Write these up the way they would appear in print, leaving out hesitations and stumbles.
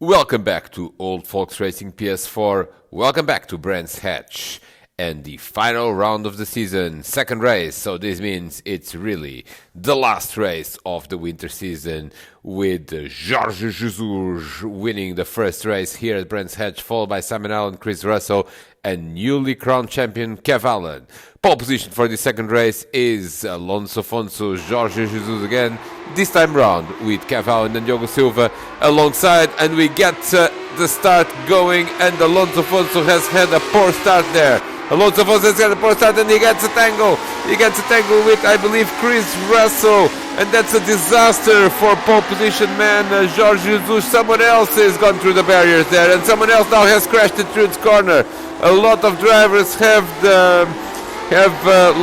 Welcome back to Old Folks Racing PS4. Welcome back to Brands Hatch. And the final round of the season, second race. So this means it's really the last race of the winter season, with Jorge Jesus winning the first race here at Brands Hatch, followed by Simon Allen, Chris Russell, and newly crowned champion Kev Allen. Pole position for the second race is Alonso Afonso, Jorge Jesus again, this time round with Kev Allen and Diogo Silva alongside, and we get the start going, and Alonso Afonso has had a poor start there. Alonso Afonso has had a poor start and he gets a tangle. He gets a tangle with, I believe, Chris Russell, and that's a disaster for pole position man Jorge Jesus. Someone else has gone through the barriers there, and someone else now has crashed it through its corner. A lot of drivers have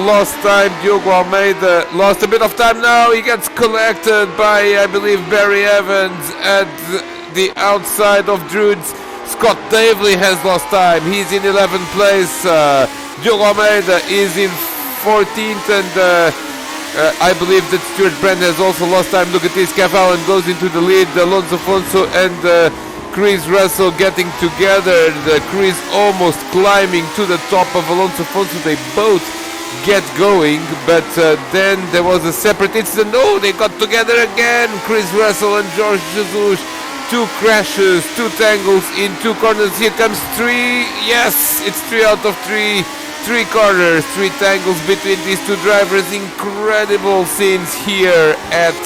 lost time. Diogo Almeida lost a bit of time now. He gets collected by, I believe, Barry Evans at the outside of Druids. Scott Davely has lost time. He's in 11th place. Diogo Almeida is in 14th, and I believe that Stuart Brand has also lost time. Look at this. Kev Allen goes into the lead. Alonso Afonso and Chris Russell getting together. Chris almost climbing to the top of Alonso Afonso. They both get going, but then there was a separate incident. Oh, they got together again. Chris Russell and Jorge Jesus. Two crashes, two tangles in two corners. Here comes three. Yes, it's 3 out of 3. 3 corners, 3 tangles between these two drivers. Incredible scenes here at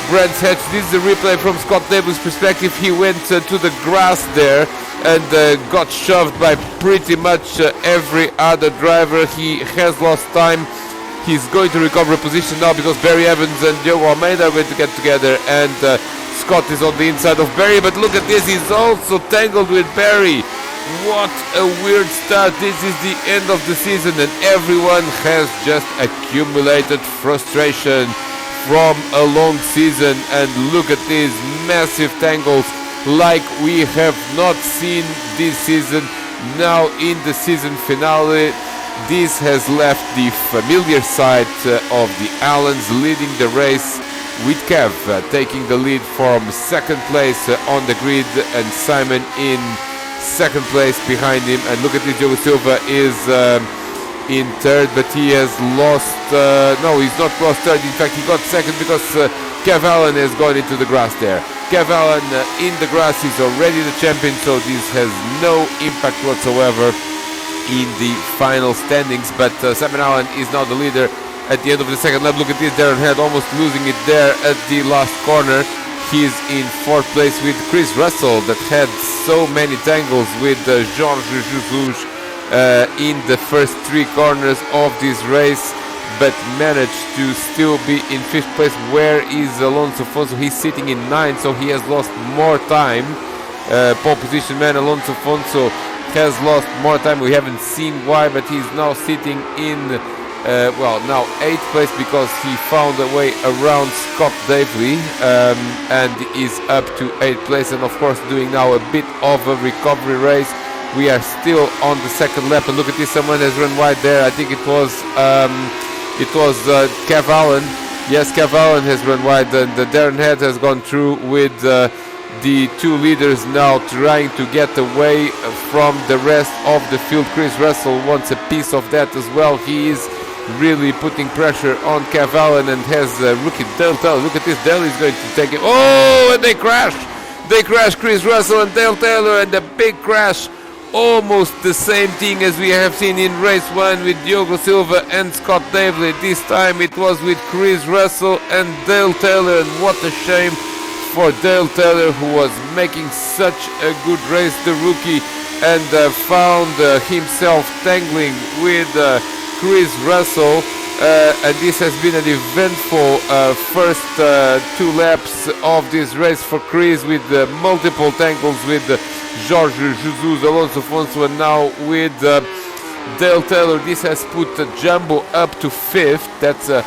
Brands Hatch. This is a replay from Scott Davely's perspective. He went to the grass there and got shoved by pretty much every other driver. He has lost time. He's going to recover a position now because Barry Evans and Diogo Almeida are going to get together, and Scott is on the inside of Barry, but look at this, he's also tangled with Barry. What a weird start. This is the end of the season, and everyone has just accumulated frustration from a long season, and look at these massive tangles like we have not seen this season. Now in the season finale, this has left the familiar side of the Allens leading the race, with Kev taking the lead from second place on the grid, and Simon in second place behind him. And look at this, Diogo Silva is in third, but he has lost, no, he's not lost third, in fact he got second because Kev Allen has gone into the grass there. Kev Allen in the grass is already the champion, so this has no impact whatsoever in the final standings, but Simon Allen is now the leader at the end of the second lap. Look at this, Darren Head almost losing it there at the last corner. He's in fourth place with Chris Russell, that had so many tangles with Jorge Jesus in the first 3 corners of this race, but managed to still be in 5th place. Where is Alonso Afonso? He's sitting in 9th, so he has lost more time. Pole position man Alonso Afonso has lost more time. We haven't seen why, but he's now sitting in now 8th place because he found a way around Scott Davely and is up to 8th place, and of course doing now a bit of a recovery race. We are still on the second lap, and look at this, someone has run wide there. I think it was Kev Allen. Yes, Kev Allen has run wide, and Darren Head has gone through with the 2 leaders now trying to get away from the rest of the field. Chris Russell wants a piece of that as well. He is really putting pressure on Kev Allen, and has rookie Dale Taylor. Look at this, Dale is going to take it. Oh, and they crash. They crash, Chris Russell and Dale Taylor, and a big crash. Almost the same thing as we have seen in race 1 with Diogo Silva and Scott Davely. This time it was with Chris Russell and Dale Taylor, and what a shame for Dale Taylor, who was making such a good race, the rookie, and found himself tangling with Chris Russell, and this has been an eventful first 2 laps of this race for Chris, with multiple tangles with Jorge Jesus, Alonso Afonso, and now with Dale Taylor. This has put Jumbo up to 5th. That's a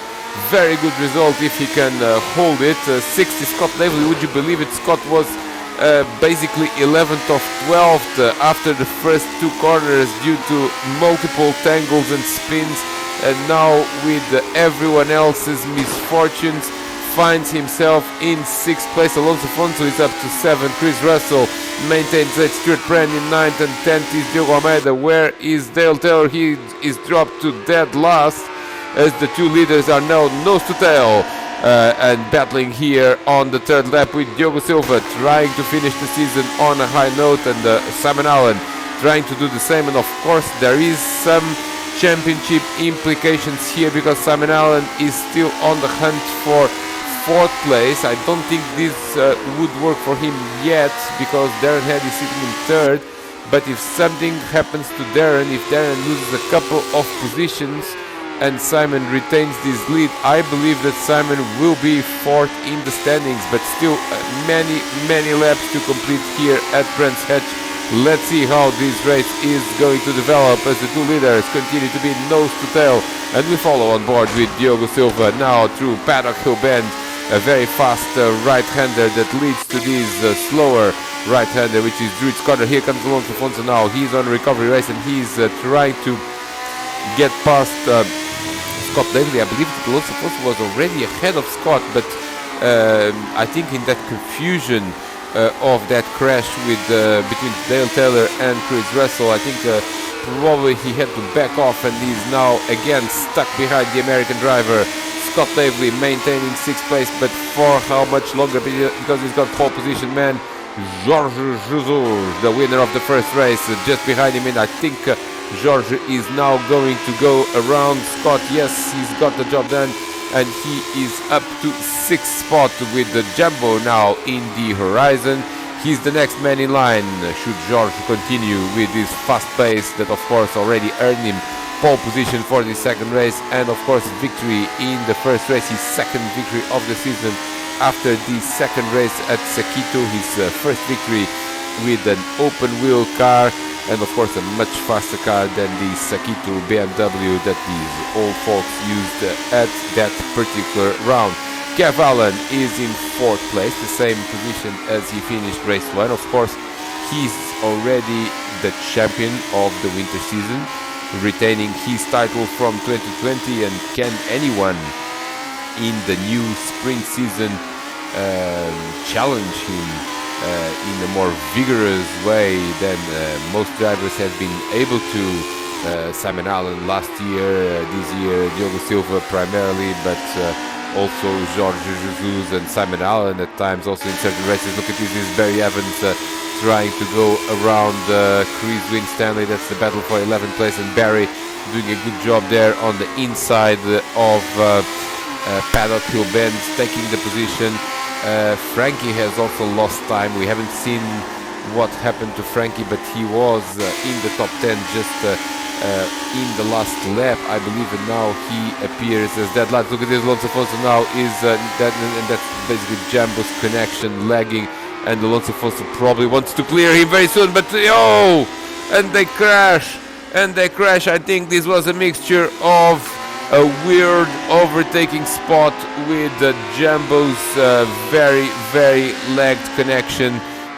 very good result if he can hold it. 60 Scott Davely, would you believe it? Scott was basically 11th of 12th after the first 2 corners due to multiple tangles and spins, and now with everyone else's misfortunes, finds himself in 6th place. Alonso Afonso is up to 7th. Chris Russell maintains 8th. Stuart Brand in 9th, and 10th is Diogo Almeida. Where is Dale Taylor? He is dropped to dead last, as the two leaders are now nose to tail and battling here on the 3rd lap, with Diogo Silva trying to finish the season on a high note, and Simon Allen trying to do the same. And of course there is some championship implications here, because Simon Allen is still on the hunt for 4th place. I don't think this would work for him yet, because Darren Head is sitting in 3rd. But if something happens to Darren, if Darren loses a couple of positions and Simon retains this lead, I believe that Simon will be 4th in the standings. But still many laps to complete here at Brands Hatch. Let's see how this race is going to develop, as the two leaders continue to be nose to tail, and we follow on board with Diogo Silva now through Paddock Hill Bend, a very fast right-hander that leads to this slower right-hander, which is Druid Scudder. Here comes Alonso Afonso now. He's on a recovery race, and he's trying to get past Scott Daly. I believe that Alonso Afonso was already ahead of Scott, but I think in that confusion of that crash with between Dale Taylor and Chris Russell, I think probably he had to back off, and he's now again stuck behind the American driver Scott Davely, maintaining 6th place. But for how much longer? Because he's got pole position, man. Jorge Jesus, the winner of the first race, just behind him, and I think Jorge is now going to go around Scott. Yes, he's got the job done, and he is up to 6th spot with the Jumbo now in the horizon. He's the next man in line, should George continue with this fast pace that of course already earned him pole position for the second race, and of course victory in the first race, his second victory of the season after the second race at Sakito, his first victory with an open wheel car, and of course a much faster car than the Sakito BMW that these old folks used at that particular round. Kev Allen is in 4th place, the same position as he finished race 1. Of course, he's already the champion of the winter season, retaining his title from 2020, and can anyone in the new spring season challenge him in a more vigorous way than most drivers have been able to? Simon Allen last year, this year Diogo Silva primarily, but also Jorge Jesus and Simon Allen at times also in certain races. Look at this is Barry Evans trying to go around Chris Winstanley. That's the battle for 11th place, and Barry doing a good job there on the inside of Paddock Hill Bend, taking the position. Frankie has also lost time. We haven't seen what happened to Frankie, but he was in the top 10 just in the last lap, I believe, and now he appears as dead last. Look at this, Alonso Afonso now is and that's basically Jambo's connection lagging, and Alonso Afonso probably wants to clear him very soon, but and they crash. I think this was a mixture of a weird overtaking spot with Jambo's very lagged connection,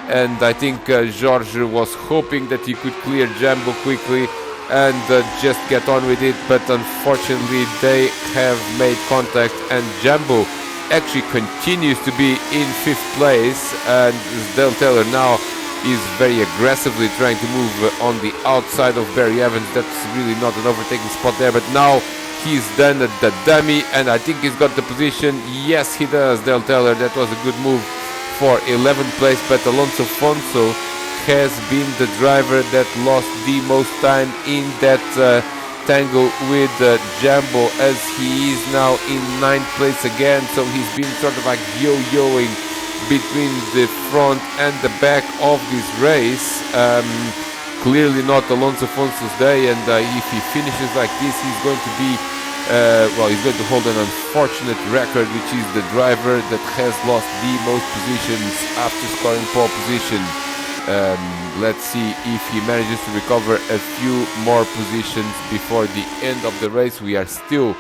and I think George was hoping that he could clear Jambo quickly and just get on with it, but unfortunately they have made contact, and Jambo actually continues to be in 5th place, and Dale Taylor now is very aggressively trying to move on the outside of Barry Evans. That's really not an overtaking spot there, but now he's done the dummy, and I think he's got the position. Yes, he does, Dale Taylor. That was a good move for 11th place, but Alonso Afonso has been the driver that lost the most time in that tangle with Jambo, as he is now in 9th place again. So he's been sort of like yo-yoing between the front and the back of this race. Clearly not Alonso Afonso's day, and if he finishes like this, he's going to be he's going to hold an unfortunate record, which is the driver that has lost the most positions after scoring pole position. Let's see if he manages to recover a few more positions before the end of the race. We are still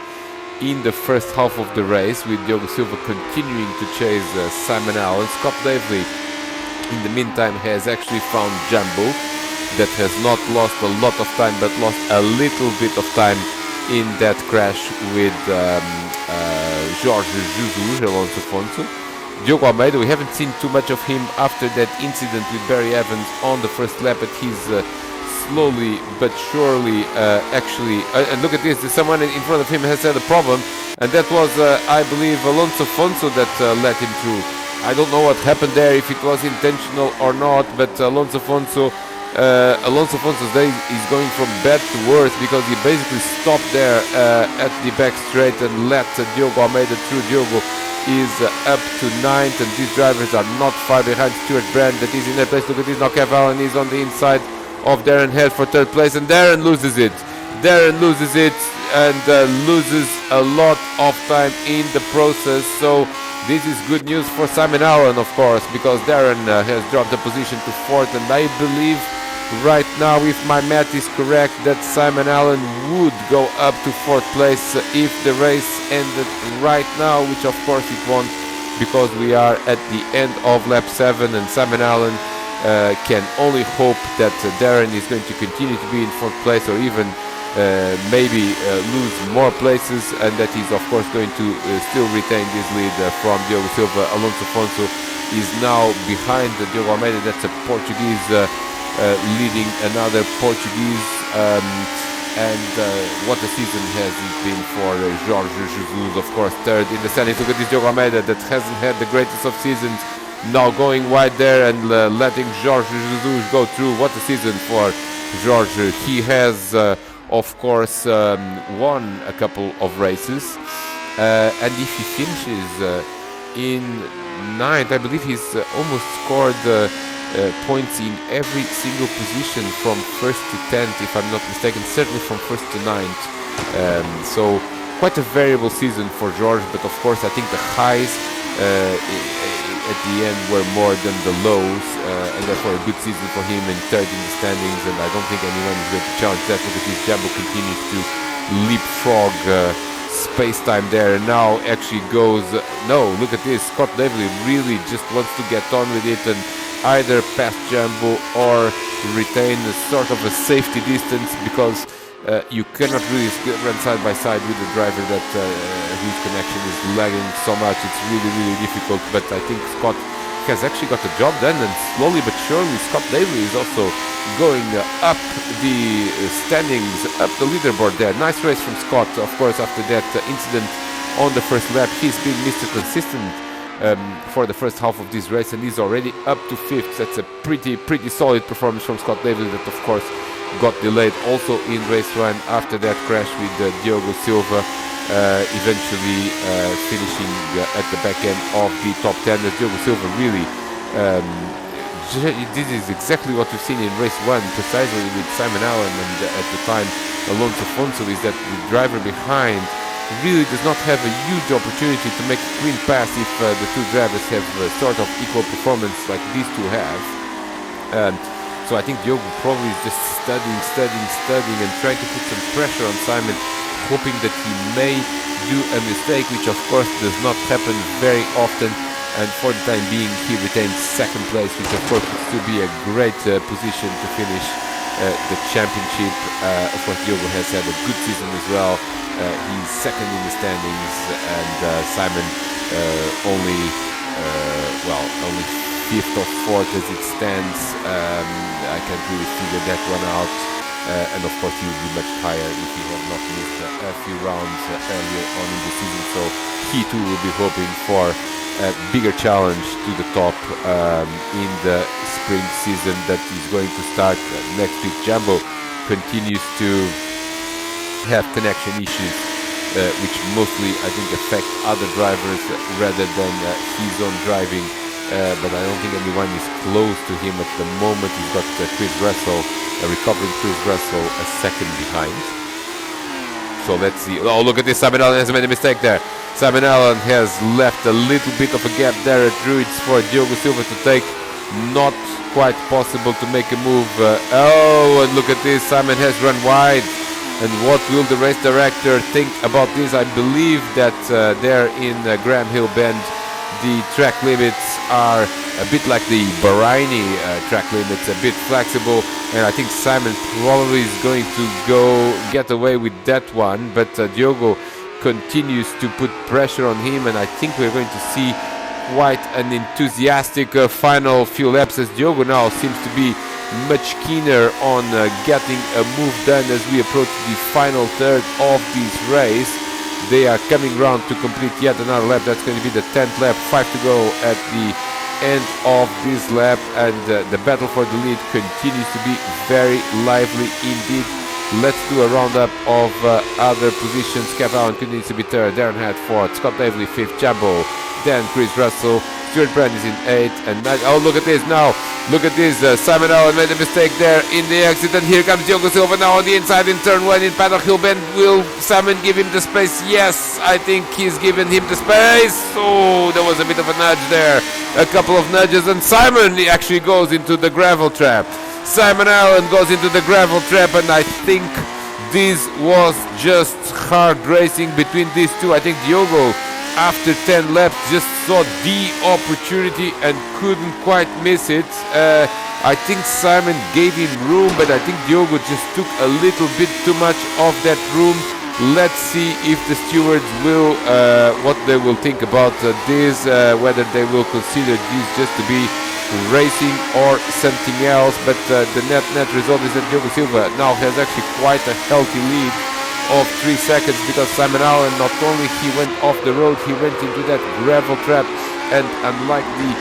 in the first half of the race, with Diogo Silva continuing to chase Simon Allen. Scott Davely, in the meantime, has actually found Jambo, that has not lost a lot of time, but lost a little bit of time in that crash with Jorge Jesus, Alonso Afonso. Diogo Almeida, we haven't seen too much of him after that incident with Barry Evans on the first lap, but he's slowly but surely and look at this, someone in front of him has had a problem, and that was, I believe, Alonso Afonso that let him through. I don't know what happened there, if it was intentional or not, but Alonso Afonso's day is going from bad to worse, because he basically stopped there at the back straight and let Diogo Almeida through. Diogo is up to 9th, and these drivers are not far behind Stuart Brand, that is in their place. Look at this, now Kev Allen is on the inside of Darren Head for 3rd place, and Darren loses it. Darren loses it and loses a lot of time in the process. So this is good news for Simon Allen, of course, because Darren has dropped a position to 4th, and I believe right now, if my math is correct, that Simon Allen would go up to 4th place if the race ended right now, which of course it won't, because we are at the end of lap 7, and Simon Allen can only hope that Darren is going to continue to be in 4th place, or even maybe lose more places, and that he's of course going to still retain this lead from Diogo Silva. Alonso Afonso is now behind Diogo Almeida. That's a Portuguese leading another Portuguese, and what a season has it been for Jorge Jesus, of course, 3rd in the standings. Look at this Diogo Almeida that hasn't had the greatest of seasons, now going wide there and letting Jorge Jesus go through. What a season for Jorge. He has of course won a couple of races, and if he finishes in 9th, I believe he's almost scored points in every single position from 1st to 10th, if I'm not mistaken, certainly from 1st to 9th. So quite a variable season for George, but of course I think the highs at the end were more than the lows, and therefore a good season for him, in 3rd in the standings, and I don't think anyone is going to challenge that. Look at this, Jumbo continues to leapfrog space-time there, and now actually goes, no, look at this, Scott Davely really just wants to get on with it and either pass Jumbo or retain a sort of a safety distance, because you cannot really run side by side with a driver that whose connection is lagging so much. It's really, really difficult, but I think Scott has actually got the job done, and slowly but surely Scott Davely is also going up the standings, up the leaderboard there. Nice race from Scott, of course, after that incident on the first lap. He's been Mr. Consistent for the first half of this race, and he's already up to 5th. That's a pretty solid performance from Scott Davely, that of course got delayed also in race 1 after that crash with Diogo Silva, eventually finishing at the back end of the top 10. Diogo Silva really, this is exactly what we've seen in race 1, precisely with Simon Allen and at the time Alonso Afonso, is that the driver behind really does not have a huge opportunity to make a clean pass if the two drivers have sort of equal performance like these two have. So I think Diogo probably is just studying and trying to put some pressure on Simon, hoping that he may do a mistake, which of course does not happen very often. And for the time being, he retains 2nd place, which of course would still be a great position to finish the championship. Of course, Diogo has had a good season as well. He's 2nd in the standings, and Simon only 5th or 4th as it stands. I can't really figure that one out, and of course he would be much higher if he had not missed a few rounds earlier on in the season, so he too will be hoping for a bigger challenge to the top in the sprint season that is going to start next week. Jumbo continues to have connection issues, which mostly I think affect other drivers rather than his own driving. But I don't think anyone is close to him at the moment. He's got Chris Russell, a recovering Chris Russell, a 2nd behind. So let's see. Oh, look at this. Simon Allen has made a mistake there. Simon Allen has left a little bit of a gap there at Druids for Diogo Silva to take. Not quite possible to make a move. Oh, and look at this. Simon has run wide. And what will the race director think about this? I believe that there in Graham Hill Bend, the track limits are a bit like the Bahraini track limits, a bit flexible, and I think Simon probably is going to go get away with that one, but Diogo continues to put pressure on him, and I think we're going to see quite an enthusiastic final few laps, as Diogo now seems to be much keener on getting a move done as we approach the final third of this race. They are coming round to complete yet another lap. That's going to be the 10th lap, 5 to go at the end of this lap, and the battle for the lead continues to be very lively indeed. Let's do a roundup of other positions. Kev Allen continues to be third, Darren Head fourth, Scott Davely fifth, Jumbo, then Chris Russell, Stuart Brand is in 8th, and oh, look at this now. Look at this. Simon Allen made a mistake there in the exit, and here comes Diogo Silva now on the inside in turn 1 in Paddock Hill Bend. Will Simon give him the space? Yes, I think he's given him the space. Oh, there was a bit of a nudge there. A couple of nudges, and Simon actually goes into the gravel trap. Simon Allen goes into the gravel trap, and I think this was just hard racing between these two. I think Diogo, after 10 laps, just saw the opportunity and couldn't quite miss it. I think Simon gave him room, but I think Diogo just took a little bit too much of that room. Let's see if the stewards will, what they will think about this, whether they will consider this just to be racing or something else. But the net result is that Diogo Silva now has actually quite a healthy lead of 3 seconds, because Simon Allen, not only he went off the road, he went into that gravel trap, and unlike the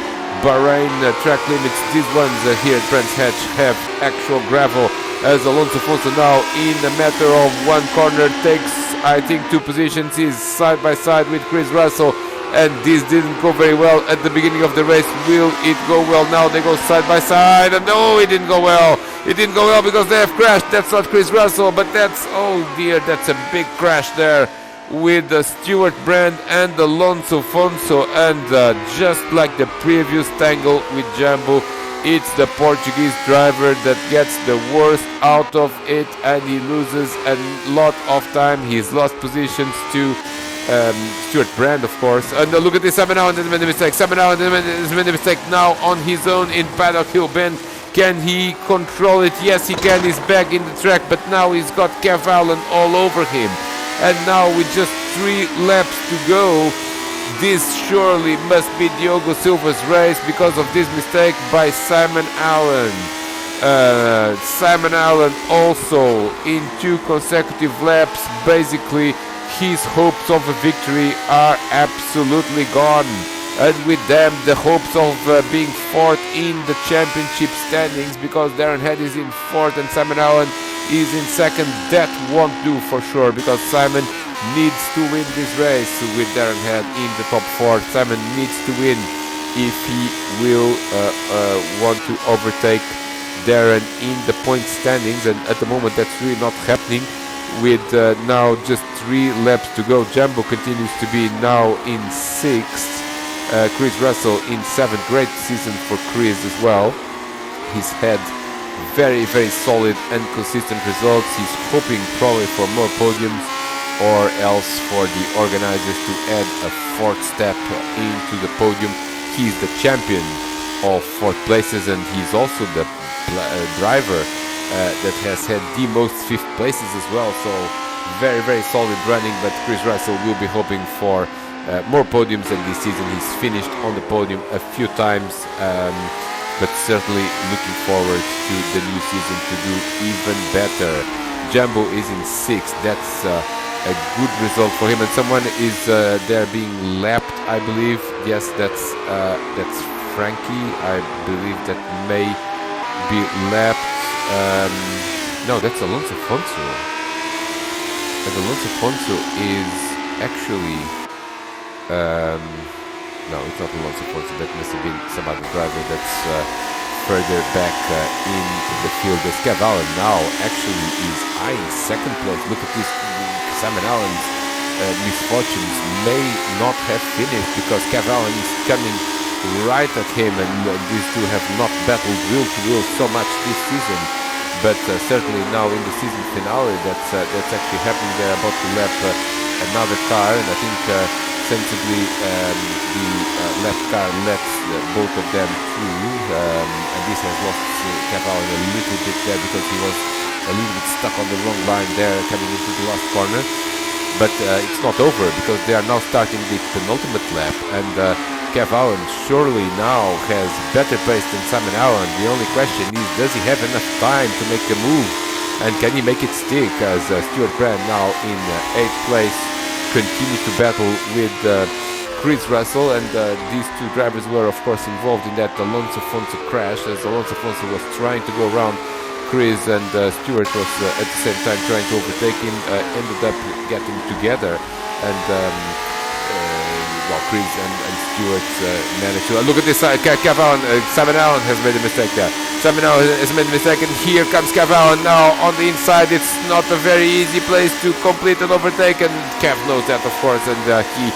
Bahrain track limits, these ones here at Brands Hatch have actual gravel, as Alonso Fonso now in a matter of 1 corner takes, I think, 2 positions. He's side by side with Chris Russell, and this didn't go very well at the beginning of the race. Will it go well now? They go side by side, and no, it didn't go well. It didn't go well because they have crashed. That's not Chris Russell, but that's, oh dear, that's a big crash there with Stuart Brand and Alonso Fonso. And just like the previous tangle with Jumbo, it's the Portuguese driver that gets the worst out of it, and he loses a lot of time. He's lost positions to Stuart Brand, of course. And look at this, Simon Allen has made a mistake. Simon Allen has made a mistake now on his own in Paddock Hill Bend. Can he control it? Yes, he can. He's back in the track, but now he's got Kev Allen all over him. And now with just 3 laps to go, this surely must be Diogo Silva's race because of this mistake by Simon Allen. Simon Allen also in 2 consecutive laps, basically his hopes of a victory are absolutely gone. And with them, the hopes of being 4th in the championship standings, because Darren Head is in 4th and Simon Allen is in 2nd. That won't do for sure, because Simon needs to win this race with Darren Head in the top 4. Simon needs to win if he will want to overtake Darren in the point standings, and at the moment that's really not happening with now just 3 laps to go. Jumbo continues to be now in 6th. Chris Russell in 7th. Great season for Chris as well. He's had very, very solid and consistent results. He's hoping probably for more podiums, or else for the organizers to add a 4th step into the podium. He's the champion of 4th places, and he's also the driver that has had the most 5th places as well. So very, very solid running, but Chris Russell will be hoping for more podiums than this season. He's finished on the podium a few times, but certainly looking forward to the new season to do even better. Jumbo is in 6th. That's a good result for him, and someone is there being lapped, I believe. Yes, that's Frankie. I believe that may be lapped. No, that's Alonso Fonso. And Alonso Fonso is actually no, it's not Alonso Fonso. That must have been some other driver that's further back in the field. As Kev Allen now actually is eyeing 2nd place. Look at this. Simon Allen's misfortunes may not have finished, because Kev Allen is coming right at him, and these two have not battled wheel to wheel so much this season. But certainly now in the season finale, that's actually happening. They're about to lap another car, and I think sensibly the left car lets both of them through, and this has lost Kev Allen a little bit there, because he was a little bit stuck on the wrong line there coming into the last corner. But it's not over, because they are now starting the penultimate lap, and Kev Allen surely now has better pace than Simon Allen. The only question is, does he have enough time to make the move, and can he make it stick, as Stuart Brand, now in 8th place, continue to battle with Chris Russell. And these two drivers were of course involved in that Alonso Fonso crash, as Alonso Fonso was trying to go around Chris, and Stuart was at the same time trying to overtake him. Ended up getting together, and well, Chris and Stuart managed to look at this. Simon Allen has made a mistake there. Simon Allen has made a mistake, and here comes Kev Allen now on the inside. It's not a very easy place to complete an overtake, and Kev knows that, of course, and he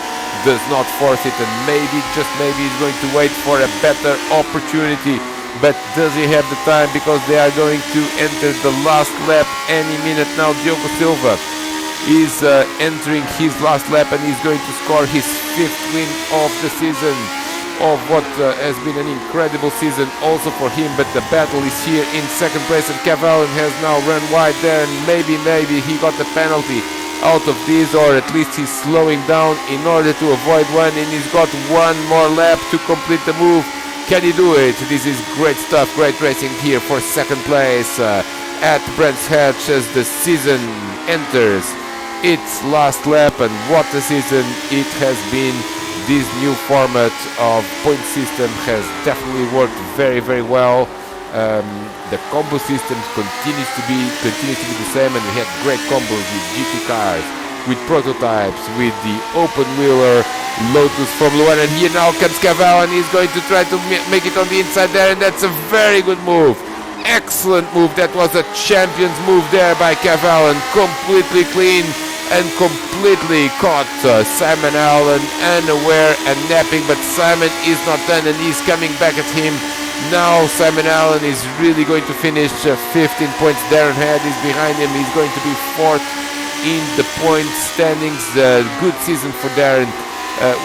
does not force it, and maybe, just maybe, he's going to wait for a better opportunity. But does he have the time? Because they are going to enter the last lap any minute now. Diogo Silva is entering his last lap, and he's going to score his 5th win of the season, of what has been an incredible season also for him. But the battle is here in 2nd place, and Kev Allen has now run wide there, and maybe he got the penalty out of this, or at least he's slowing down in order to avoid one, and he's got one more lap to complete the move. Can he do it? This is great stuff, great racing here for 2nd place at Brands Hatch, as the season enters its last lap. And what a season it has been. This new format of point system has definitely worked very, very well. The combo system continues to be the same, and we had great combos with GT cars, with prototypes, with the open-wheeler Lotus Formula 1. And here now comes Kev Allen. He's going to try to make it on the inside there, and that's a very good move. Excellent move. That was a champion's move there by Kev Allen. Completely clean and completely caught Simon Allen unaware and napping, but Simon is not done, and he's coming back at him. Now Simon Allen is really going to finish 15 points. Darren Head is behind him. He's going to be 4th in the point standings. Good season for Darren,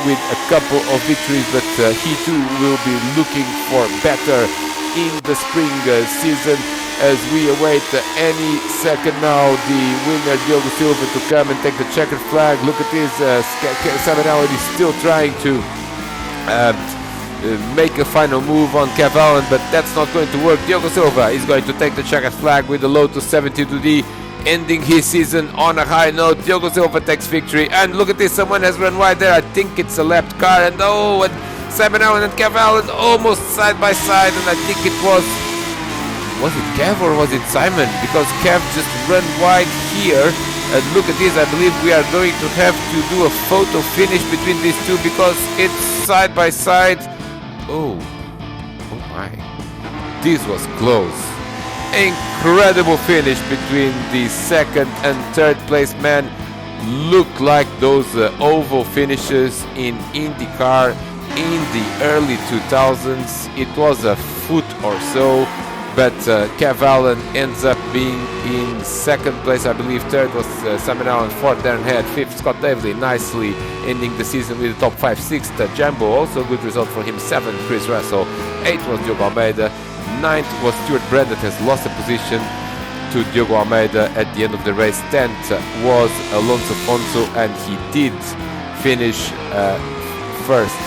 with a couple of victories, but he too will be looking for better in the spring season, as we await any second now the winner Diogo Silva to come and take the checkered flag. Look at this, Simon Allen is still trying to make a final move on Kev Allen, but that's not going to work. Diogo Silva is going to take the checkered flag with the Lotus 72D, ending his season on a high note. Diogo Silva takes victory, and look at this, someone has run wide there. I think it's a lapped car, and Simon Allen and Kev Allen almost side by side, and I think it was it Kev or was it Simon? Because Kev just ran wide here, and look at this, I believe we are going to have to do a photo finish between these two, because it's side by side. Oh my, this was close. Incredible finish between the 2nd and 3rd place men. Look like those oval finishes in IndyCar in the early 2000s. It was a foot or so, but Kev Allen ends up being in 2nd place. I believe 3rd was Simon Allen, 4th Darren Head, 5th Scott Davely, nicely ending the season with the top 5. 6th Jambo, also a good result for him. 7th Chris Russell, 8th was Diogo Almeida, 9th was Stuart Brand, that has lost a position to Diogo Almeida at the end of the race. 10th was Alonso Fonso, and he did finish 1st,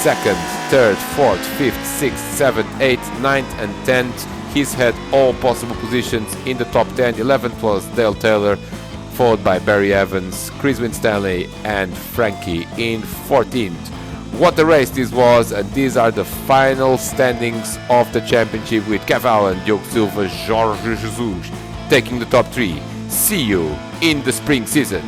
2nd, 3rd, 4th, 5th, 6th, 7th, 8th, 9th and 10th. He's had all possible positions in the top 10. 11th was Dale Taylor, followed by Barry Evans, Chris Winstanley and Frankie in 14th. What a race this was, and these are the final standings of the championship, with Kev Allen, Diogo Silva, Jorge Jesus taking the top 3. See you in the spring season.